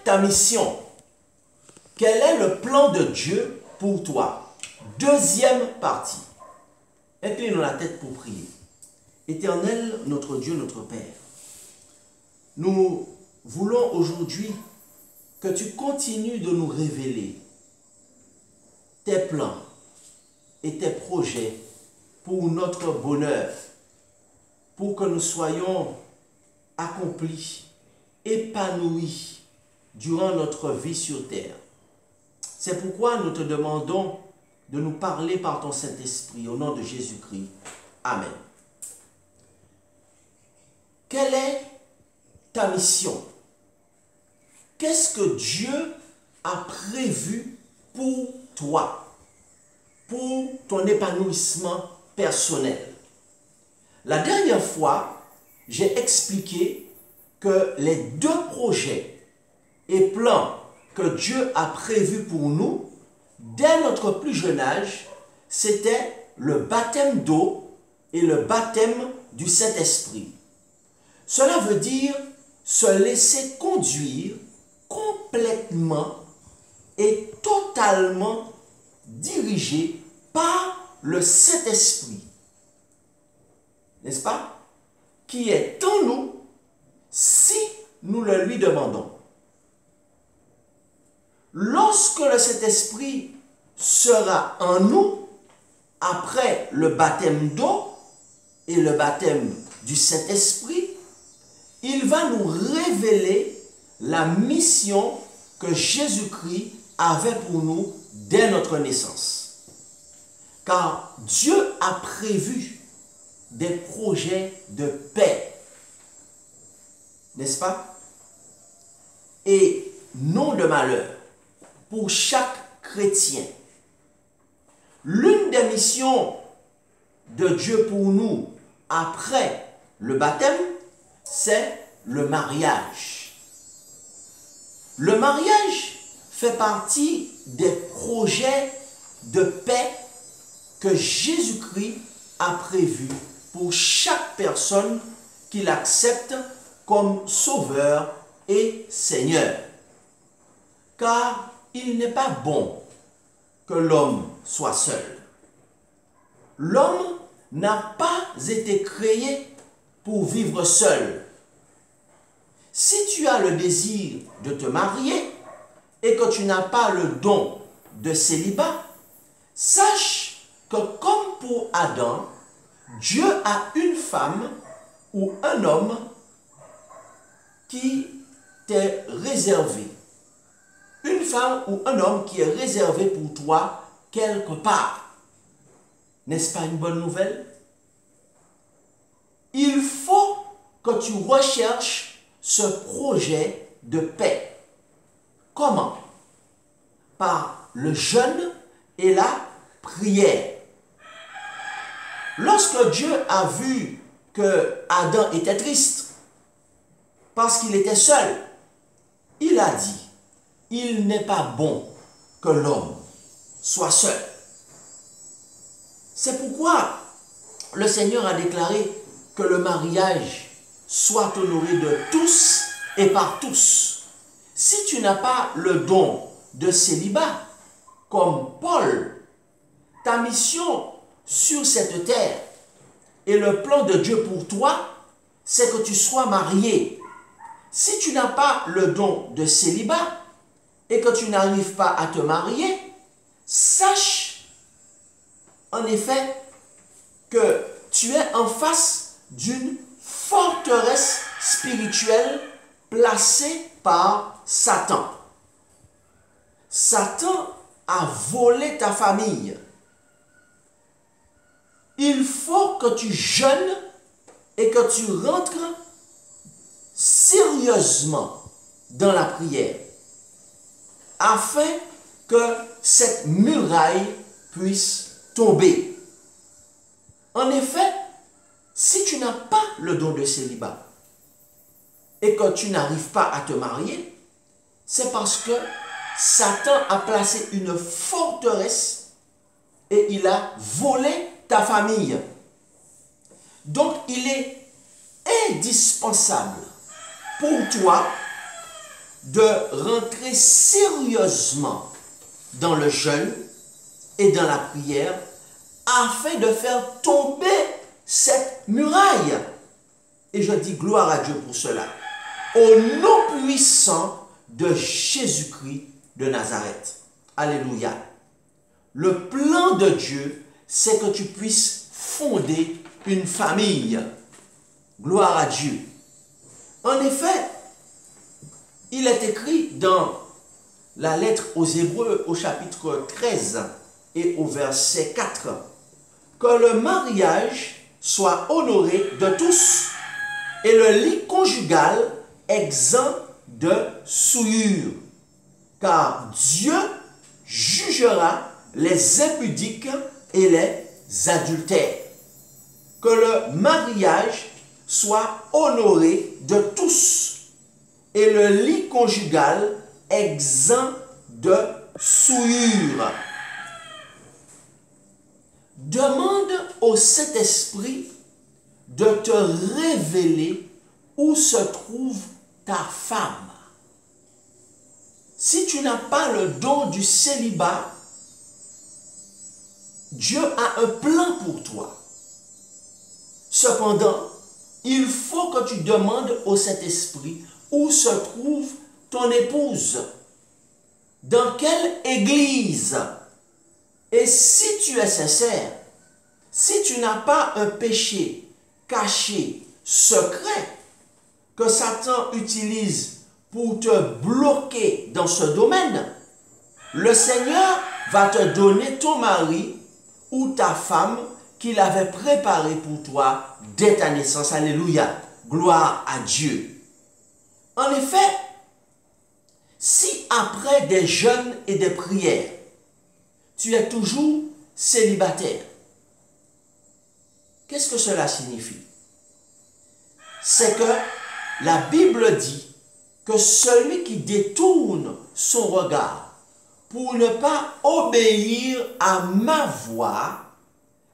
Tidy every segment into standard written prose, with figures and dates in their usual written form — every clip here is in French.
ta mission? Quel est le plan de Dieu pour toi? Deuxième partie. Inclinons la tête pour prier. Éternel, notre Dieu, notre Père, nous voulons aujourd'hui que tu continues de nous révéler tes plans et tes projets pour notre bonheur, pour que nous soyons accomplis, épanouis durant notre vie sur terre. C'est pourquoi nous te demandons de nous parler par ton Saint-Esprit, au nom de Jésus-Christ. Amen. Quelle est ta mission? Qu'est-ce que Dieu a prévu pour toi, pour ton épanouissement personnel? La dernière fois, j'ai expliqué que les deux projets et plans que Dieu a prévus pour nous, dès notre plus jeune âge, c'était le baptême d'eau et le baptême du Saint-Esprit. Cela veut dire se laisser conduire complètement et totalement dirigé par le Saint-Esprit. N'est-ce pas? Qui est en nous si nous le lui demandons. Lorsque le Saint-Esprit sera en nous, après le baptême d'eau et le baptême du Saint-Esprit, il va nous révéler la mission que Jésus-Christ avait pour nous dès notre naissance. Car Dieu a prévu des projets de paix, n'est-ce pas? Et non de malheur pour chaque chrétien. L'une des missions de Dieu pour nous après le baptême, c'est le mariage. Le mariage fait partie des projets de paix que Jésus-Christ a prévus pour chaque personne qui l'accepte comme sauveur et Seigneur. Car il n'est pas bon que l'homme soit seul. L'homme n'a pas été créé pour vivre seul. Si tu as le désir de te marier et que tu n'as pas le don de célibat, sache que comme pour Adam, Dieu a une femme ou un homme qui t'est réservé. Une femme ou un homme qui est réservé pour toi quelque part. N'est-ce pas une bonne nouvelle? Il faut que tu recherches ce projet de paix. Comment? Par le jeûne et la prière. Lorsque Dieu a vu que Adam était triste parce qu'il était seul, il a dit: il n'est pas bon que l'homme soit seul. C'est pourquoi le Seigneur a déclaré que le mariage soit honoré de tous et par tous. Si tu n'as pas le don de célibat, comme Paul, ta mission sur cette terre et le plan de Dieu pour toi, c'est que tu sois marié. Si tu n'as pas le don de célibat et que tu n'arrives pas à te marier, sache en effet que tu es en face d'une forteresse spirituelle placée par Satan. Satan a volé ta famille. Il faut que tu jeûnes et que tu rentres sérieusement dans la prière afin que cette muraille puisse tomber. En effet, si tu n'as pas le don de célibat et que tu n'arrives pas à te marier, c'est parce que Satan a placé une forteresse et il a volé ta famille. Donc, il est indispensable pour toi de rentrer sérieusement dans le jeûne et dans la prière afin de faire tomber cette muraille. Et je dis gloire à Dieu pour cela. Au nom puissant de Jésus-Christ de Nazareth. Alléluia. Le plan de Dieu, c'est que tu puisses fonder une famille. Gloire à Dieu. En effet, il est écrit dans la lettre aux Hébreux au chapitre 13 et au verset 4 que le mariage soit honoré de tous et le lit conjugal exempt de souillure. Car Dieu jugera les impudiques et les adultères. Que le mariage soit honoré de tous et le lit conjugal exempt de souillure. Demande au Saint-Esprit de te révéler où se trouve ta femme. Si tu n'as pas le don du célibat, Dieu a un plan pour toi. Cependant, il faut que tu demandes au Saint-Esprit où se trouve ton épouse, dans quelle église. Et si tu es sincère, si tu n'as pas un péché caché, secret, que Satan utilise pour te bloquer dans ce domaine, le Seigneur va te donner ton mari ou ta femme qu'il avait préparé pour toi dès ta naissance. Alléluia. Gloire à Dieu. En effet, si après des jeûnes et des prières, tu es toujours célibataire, qu'est-ce que cela signifie? C'est que la Bible dit que celui qui détourne son regard pour ne pas obéir à ma voix,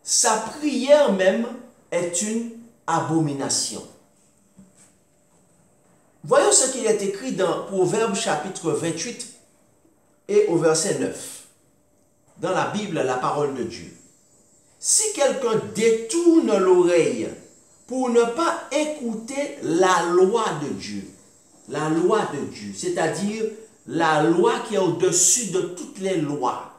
sa prière même est une abomination. Voyons ce qu'il est écrit dans Proverbes chapitre 28 et au verset 9. Dans la Bible, la parole de Dieu. Si quelqu'un détourne l'oreille pour ne pas écouter la loi de Dieu, c'est-à-dire la loi qui est au-dessus de toutes les lois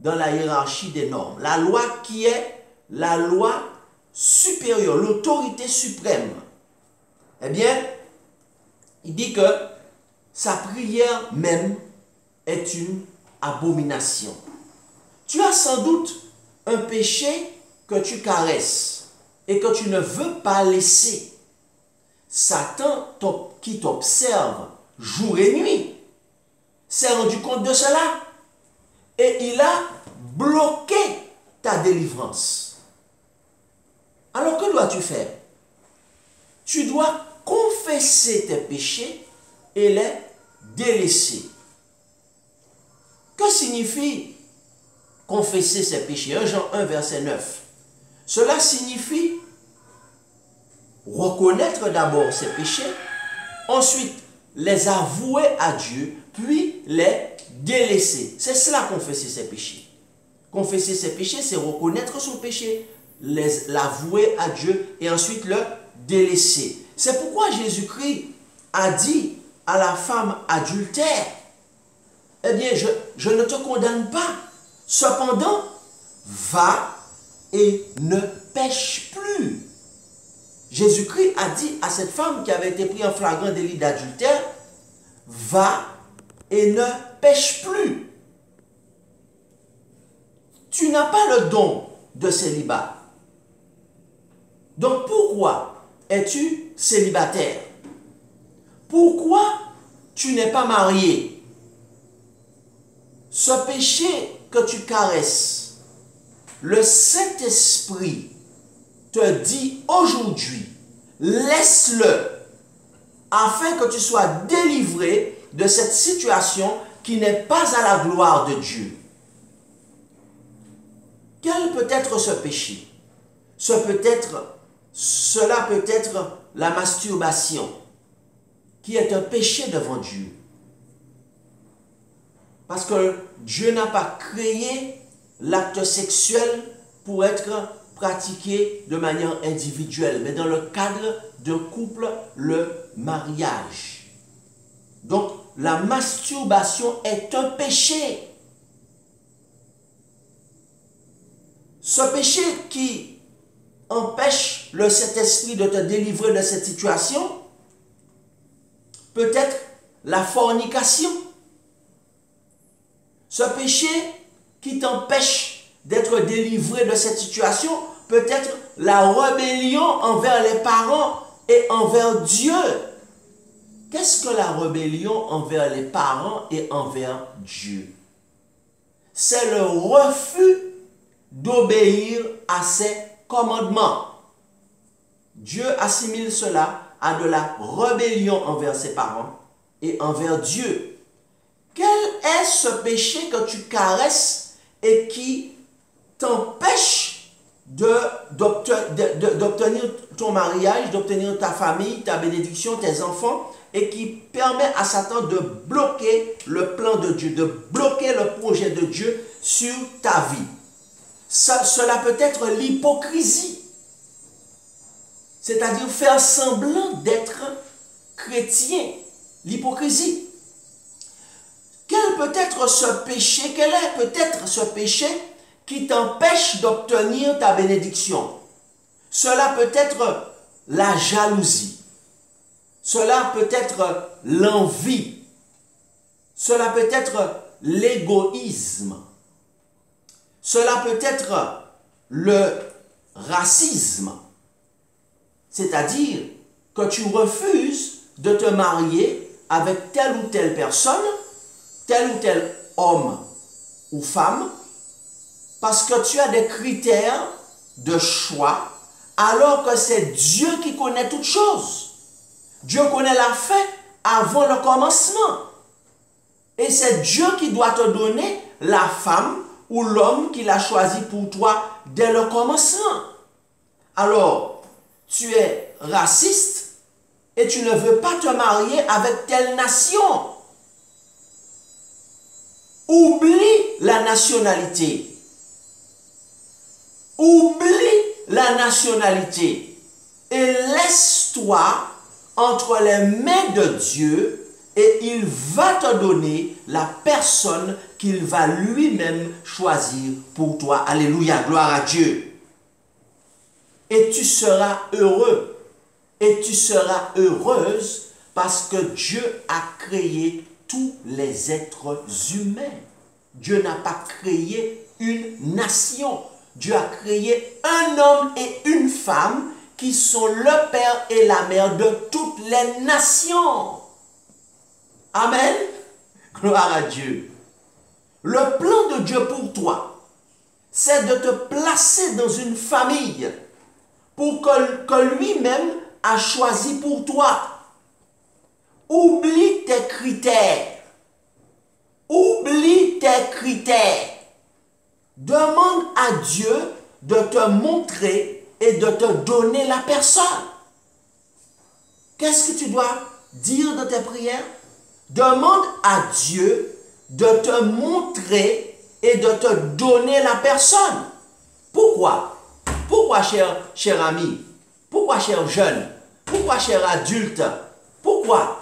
dans la hiérarchie des normes, la loi qui est la loi supérieure, l'autorité suprême, eh bien, il dit que sa prière même est une abomination. Tu as sans doute un péché que tu caresses et que tu ne veux pas laisser. Satan qui t'observe jour et nuit s'est rendu compte de cela et il a bloqué ta délivrance. Alors que dois-tu faire? Tu dois confesser tes péchés et les délaisser. Que signifie confesser ses péchés? 1 Jean 1 verset 9. Cela signifie reconnaître d'abord ses péchés, ensuite les avouer à Dieu, puis les délaisser. C'est cela confesser ses péchés. Confesser ses péchés, c'est reconnaître son péché, l'avouer à Dieu et ensuite le délaisser. C'est pourquoi Jésus-Christ a dit à la femme adultère, eh bien, je ne te condamne pas. Cependant, va et ne pêche plus. Jésus-Christ a dit à cette femme qui avait été prise en flagrant délit d'adultère, va et ne pêche plus. Tu n'as pas le don de célibat. Donc pourquoi es-tu célibataire? Pourquoi tu n'es pas marié? Ce péché que tu caresses, le Saint-Esprit te dit aujourd'hui, laisse-le, afin que tu sois délivré de cette situation qui n'est pas à la gloire de Dieu. Quel peut être ce péché? Cela peut être la masturbation, qui est un péché devant Dieu. Parce que Dieu n'a pas créé l'acte sexuel pour être pratiqué de manière individuelle, mais dans le cadre d'un couple, le mariage. Donc, la masturbation est un péché. Ce péché qui empêche le Saint-Esprit de te délivrer de cette situation peut être la fornication. Ce péché qui t'empêche d'être délivré de cette situation peut être la rébellion envers les parents et envers Dieu. Qu'est-ce que la rébellion envers les parents et envers Dieu? C'est le refus d'obéir à ses commandements. Dieu assimile cela à de la rébellion envers ses parents et envers Dieu. Quel est ce péché que tu caresses et qui t'empêche d'obtenir ton mariage, d'obtenir ta famille, ta bénédiction, tes enfants, et qui permet à Satan de bloquer le plan de Dieu, de bloquer le projet de Dieu sur ta vie? Cela peut être l'hypocrisie, c'est-à-dire faire semblant d'être chrétien, l'hypocrisie. Quel peut être ce péché, quel est peut-être ce péché qui t'empêche d'obtenir ta bénédiction? Cela peut être la jalousie, cela peut être l'envie, cela peut être l'égoïsme, cela peut être le racisme, c'est-à-dire que tu refuses de te marier avec telle ou telle personne, tel ou tel homme ou femme, parce que tu as des critères de choix, alors que c'est Dieu qui connaît toutes choses. Dieu connaît la fin avant le commencement. Et c'est Dieu qui doit te donner la femme ou l'homme qu'il a choisi pour toi dès le commencement. Alors, tu es raciste et tu ne veux pas te marier avec telle nation. Oublie la nationalité. Oublie la nationalité et laisse-toi entre les mains de Dieu et il va te donner la personne qu'il va lui-même choisir pour toi. Alléluia, gloire à Dieu. Et tu seras heureux et tu seras heureuse parce que Dieu a créé tous les êtres humains. Dieu n'a pas créé une nation. Dieu a créé un homme et une femme qui sont le père et la mère de toutes les nations. Amen. Gloire à Dieu. Le plan de Dieu pour toi, c'est de te placer dans une famille pour que lui-même a choisi pour toi. Oublie tes critères. Oublie tes critères. Demande à Dieu de te montrer et de te donner la personne. Qu'est-ce que tu dois dire dans tes prières? Demande à Dieu de te montrer et de te donner la personne. Pourquoi? Pourquoi, cher ami? Pourquoi, cher jeune? Pourquoi, cher adulte? Pourquoi?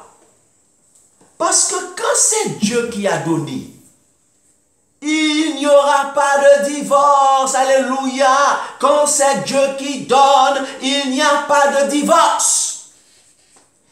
Parce que quand c'est Dieu qui a donné, il n'y aura pas de divorce. Alléluia. Quand c'est Dieu qui donne, il n'y a pas de divorce.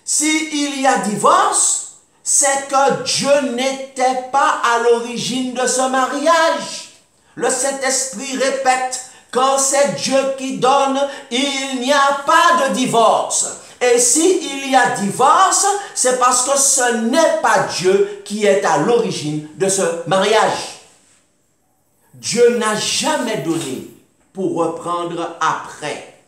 S'il y a divorce, c'est que Dieu n'était pas à l'origine de ce mariage. Le Saint-Esprit répète, quand c'est Dieu qui donne, il n'y a pas de divorce. Et s'il y a divorce, c'est parce que ce n'est pas Dieu qui est à l'origine de ce mariage. Dieu n'a jamais donné pour reprendre après.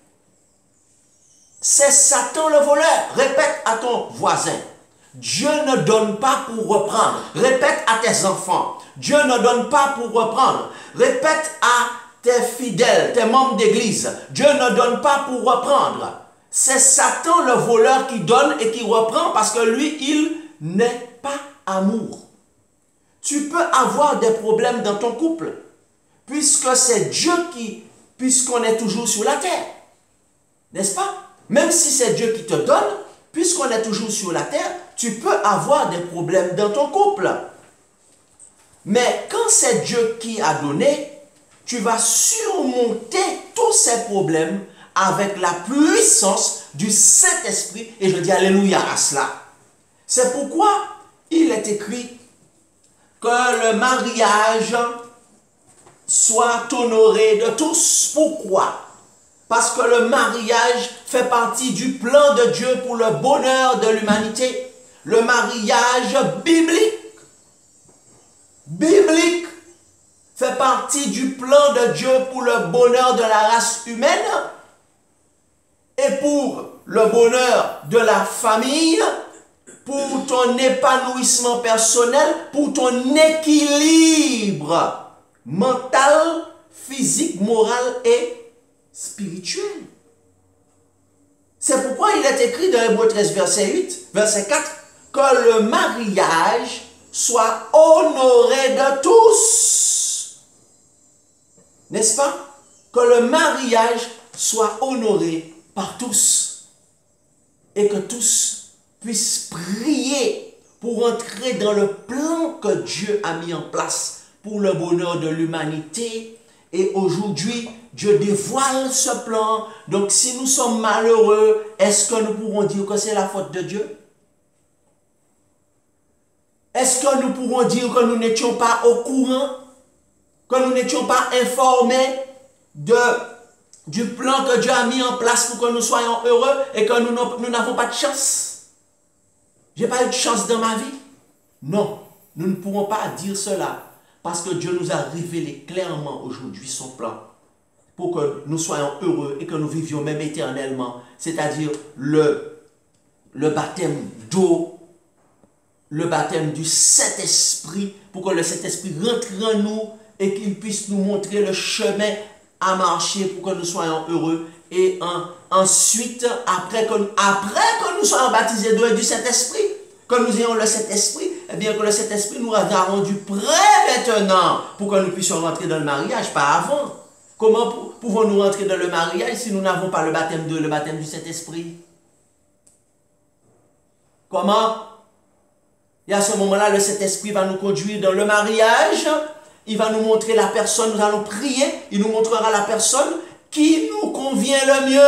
C'est Satan le voleur. Répète à ton voisin. Dieu ne donne pas pour reprendre. Répète à tes enfants. Dieu ne donne pas pour reprendre. Répète à tes fidèles, tes membres d'église. Dieu ne donne pas pour reprendre. C'est Satan le voleur qui donne et qui reprend parce que lui, il n'est pas amour. tu peux avoir des problèmes dans ton couple, puisque c'est Dieu puisqu'on est toujours sur la terre. N'est-ce pas? Même si c'est Dieu qui te donne, puisqu'on est toujours sur la terre, tu peux avoir des problèmes dans ton couple. Mais quand c'est Dieu qui a donné, tu vas surmonter tous ces problèmes avec la puissance du Saint-Esprit. Et je dis alléluia à cela. C'est pourquoi il est écrit que le mariage soit honoré de tous. Pourquoi? Parce que le mariage fait partie du plan de Dieu pour le bonheur de l'humanité. Le mariage biblique fait partie du plan de Dieu pour le bonheur de la race humaine et pour le bonheur de la famille, pour ton épanouissement personnel, pour ton équilibre mental, physique, moral et spirituel. C'est pourquoi il est écrit dans Hébreux 13, verset 4, que le mariage soit honoré de tous. N'est-ce pas? Que le mariage soit honoré par tous. Et que tous puissent prier pour entrer dans le plan que Dieu a mis en place pour le bonheur de l'humanité. Et aujourd'hui, Dieu dévoile ce plan. Donc si nous sommes malheureux, est-ce que nous pourrons dire que c'est la faute de Dieu? Est-ce que nous pourrons dire que nous n'étions pas au courant, que nous n'étions pas informés du plan que Dieu a mis en place pour que nous soyons heureux et que nous n'avons pas de chance? J'ai pas eu de chance dans ma vie? Non, nous ne pourrons pas dire cela parce que Dieu nous a révélé clairement aujourd'hui son plan pour que nous soyons heureux et que nous vivions même éternellement, c'est-à-dire le baptême d'eau, le baptême du Saint-Esprit, pour que le Saint-Esprit rentre en nous et qu'il puisse nous montrer le chemin à marcher pour que nous soyons heureux. Et ensuite, après que nous soyons baptisés d'eau et du Saint-Esprit, que nous ayons le Saint-Esprit, eh bien que le Saint-Esprit nous a rendu prêts maintenant pour que nous puissions rentrer dans le mariage, pas avant. Comment pouvons-nous rentrer dans le mariage si nous n'avons pas le baptême d'eau et le baptême du Saint-Esprit? Comment? Et à ce moment-là, le Saint-Esprit va nous conduire dans le mariage. Il va nous montrer la personne, nous allons prier. Il nous montrera la personne qui nous convient le mieux.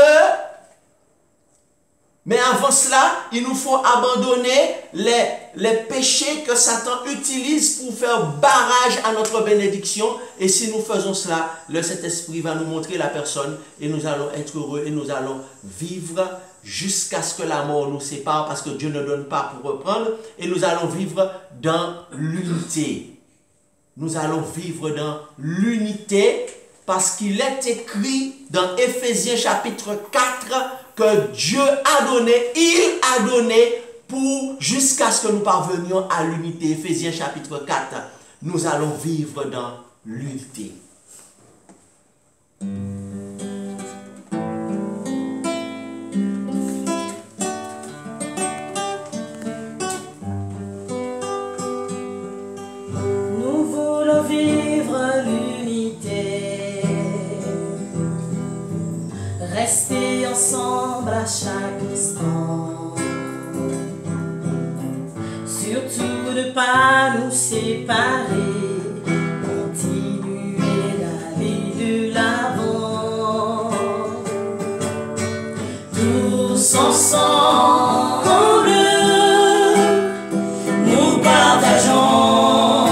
Mais avant cela, il nous faut abandonner les péchés que Satan utilise pour faire barrage à notre bénédiction. Et si nous faisons cela, le Saint-Esprit va nous montrer la personne et nous allons être heureux et nous allons vivre jusqu'à ce que la mort nous sépare parce que Dieu ne donne pas pour reprendre. Et nous allons vivre dans l'unité. Nous allons vivre dans l'unité parce qu'il est écrit dans Éphésiens chapitre 4 que Dieu a donné, il a donné pour jusqu'à ce que nous parvenions à l'unité. Éphésiens chapitre 4, nous allons vivre dans l'unité. Nous voulons vivre l'unité, rester ensemble à chaque instant, surtout ne pas nous séparer, continuer d'aller de l'avant, tous ensemble, nous partageons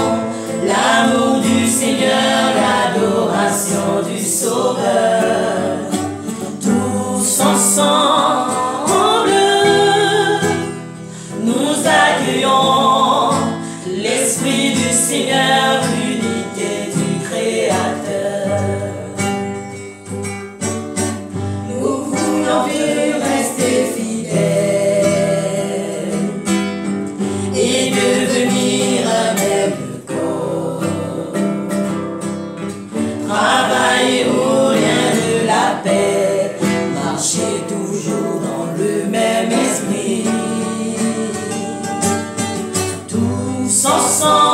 l'amour du Seigneur, l'adoration du Sauveur. Tous ensemble, nous accueillons l'Esprit du Seigneur, l'unité du Créateur. Nous voulons vivre, rester fidèles et devenir un même corps. Travailler au lien de la paix, marcher toujours dans le même esprit. Tous ensemble,